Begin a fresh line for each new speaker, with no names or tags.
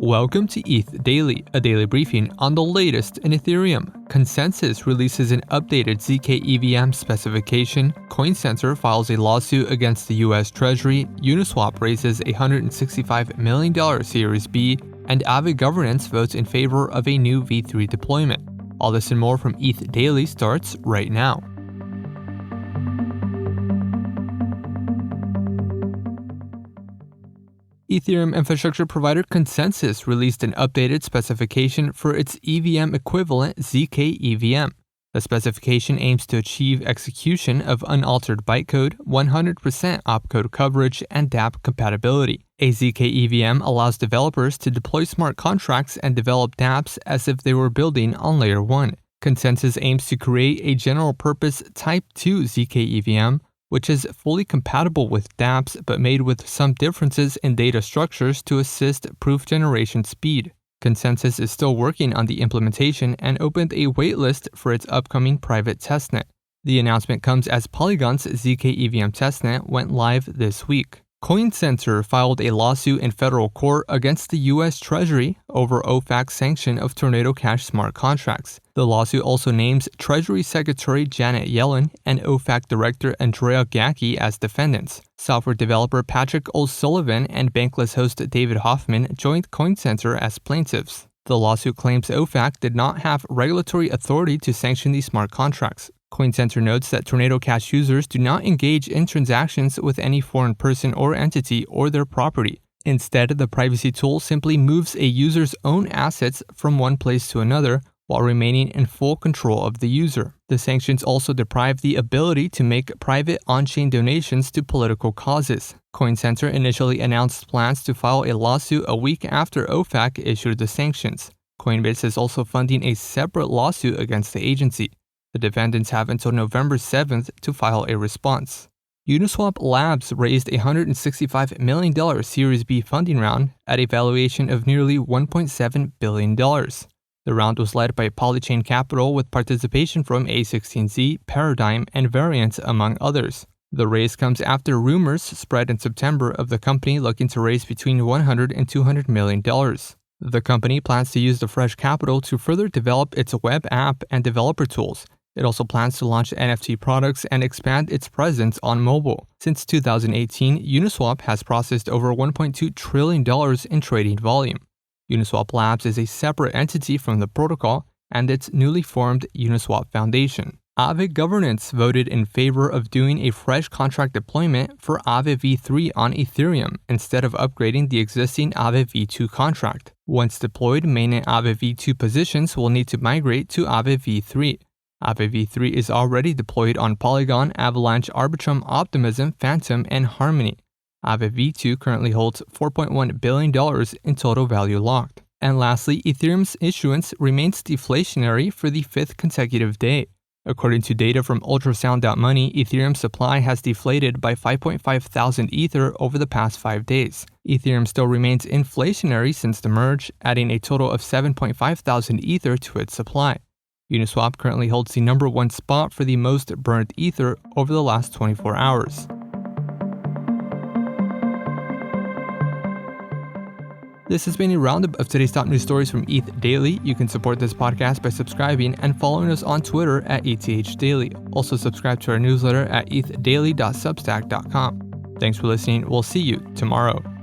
Welcome to ETH Daily, a daily briefing on the latest in Ethereum. ConsenSys releases an updated ZK-EVM specification, CoinCenter files a lawsuit against the US Treasury, Uniswap raises a $165 million Series B, and Aave Governance votes in favor of a new V3 deployment. All this and more from ETH Daily starts right now. Ethereum infrastructure provider ConsenSys released an updated specification for its EVM equivalent ZK-EVM. The specification aims to achieve execution of unaltered bytecode, 100% opcode coverage, and dApp compatibility. A ZK-EVM allows developers to deploy smart contracts and develop dApps as if they were building on Layer 1. ConsenSys aims to create a general-purpose Type 2 ZK-EVM, which is fully compatible with dApps but made with some differences in data structures to assist proof generation speed. ConsenSys is still working on the implementation and opened a waitlist for its upcoming private testnet. The announcement comes as Polygon's ZK-EVM testnet went live this week. CoinCenter filed a lawsuit in federal court against the US Treasury over OFAC's sanction of Tornado Cash smart contracts. The lawsuit also names Treasury Secretary Janet Yellen and OFAC Director Andrea Gacki as defendants. Software developer Patrick O'Sullivan and Bankless host David Hoffman joined CoinCenter as plaintiffs. The lawsuit claims OFAC did not have regulatory authority to sanction these smart contracts. CoinCenter notes that Tornado Cash users do not engage in transactions with any foreign person or entity or their property. Instead, the privacy tool simply moves a user's own assets from one place to another while remaining in full control of the user. The sanctions also deprive the ability to make private on-chain donations to political causes. CoinCenter initially announced plans to file a lawsuit a week after OFAC issued the sanctions. Coinbase is also funding a separate lawsuit against the agency. The defendants have until November 7th to file a response. Uniswap Labs raised a $165 million Series B funding round at a valuation of nearly $1.7 billion. The round was led by Polychain Capital with participation from A16Z, Paradigm, and Variant, among others. The raise comes after rumors spread in September of the company looking to raise between $100 and $200 million. The company plans to use the fresh capital to further develop its web app and developer tools. It also plans to launch NFT products and expand its presence on mobile. Since 2018, Uniswap has processed over $1.2 trillion in trading volume. Uniswap Labs is a separate entity from the protocol and its newly formed Uniswap Foundation. Aave Governance voted in favor of doing a fresh contract deployment for Aave v3 on Ethereum instead of upgrading the existing Aave v2 contract. Once deployed, mainnet Aave v2 positions will need to migrate to Aave v3. Aave v3 is already deployed on Polygon, Avalanche, Arbitrum, Optimism, Phantom, and Harmony. Aave v2 currently holds $4.1 billion in total value locked. And lastly, Ethereum's issuance remains deflationary for the fifth consecutive day. According to data from ultrasound.money, Ethereum supply has deflated by 5.5 thousand Ether over the past 5 days. Ethereum still remains inflationary since the merge, adding a total of 7.5 thousand Ether to its supply. Uniswap currently holds the number one spot for the most burned Ether over the last 24 hours. This has been a roundup of today's top news stories from ETH Daily. You can support this podcast by subscribing and following us on Twitter at ETHDaily. Also subscribe to our newsletter at ethdaily.substack.com. Thanks for listening. We'll see you tomorrow.